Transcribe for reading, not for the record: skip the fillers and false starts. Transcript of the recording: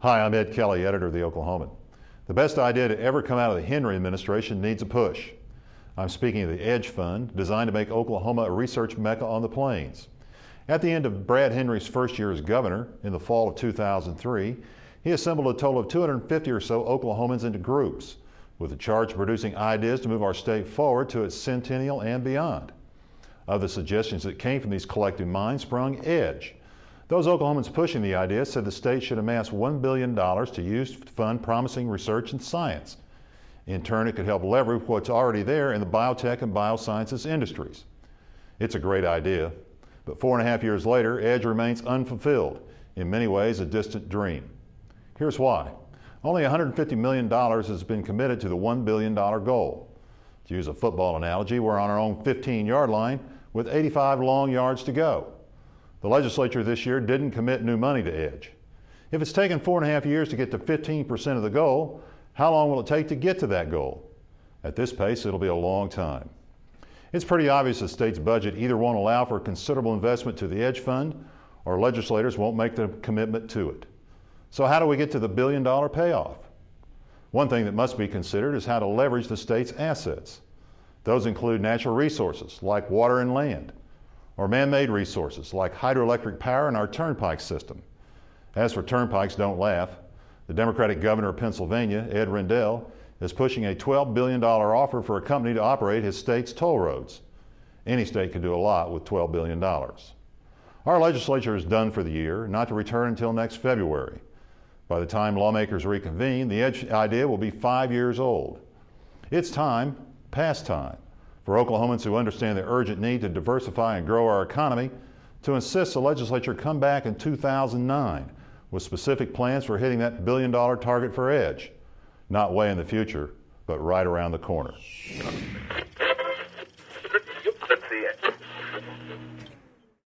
Hi, I'm Ed Kelley, editor of the Oklahoman. The best idea to ever come out of the Henry administration needs a push. I'm speaking of the EDGE Fund, designed to make Oklahoma a research mecca on the plains. At the end of Brad Henry's first year as governor, in the fall of 2003, he assembled a total of 250 or so Oklahomans into groups, with the charge of producing ideas to move our state forward to its centennial and beyond. Of the suggestions that came from these collective minds sprung EDGE. Those Oklahomans pushing the idea said the state should amass $1 billion to use to fund promising research in science. In turn, it could help leverage what's already there in the biotech and biosciences industries. It's a great idea, but 4.5 years later, EDGE remains unfulfilled, in many ways a distant dream. Here's why. Only $150 million has been committed to the $1 billion goal. To use a football analogy, we're on our own 15-yard line with 85 long yards to go. The legislature this year didn't commit new money to EDGE. If it's taken 4.5 years to get to 15% of the goal, how long will it take to get to that goal? At this pace, it'll be a long time. It's pretty obvious the state's budget either won't allow for considerable investment to the EDGE Fund, or legislators won't make the commitment to it. So how do we get to the billion-dollar payoff? One thing that must be considered is how to leverage the state's assets. Those include natural resources like water and land, or man-made resources like hydroelectric power in our turnpike system. As for turnpikes, don't laugh. The Democratic governor of Pennsylvania, Ed Rendell, is pushing a $12 billion offer for a company to operate his state's toll roads. Any state could do a lot with $12 billion. Our legislature is done for the year, not to return until next February. By the time lawmakers reconvene, the EDGE idea will be 5 years old. It's time, past time, for Oklahomans who understand the urgent need to diversify and grow our economy to insist the legislature come back in 2009 with specific plans for hitting that billion-dollar target for EDGE, not way in the future, but right around the corner.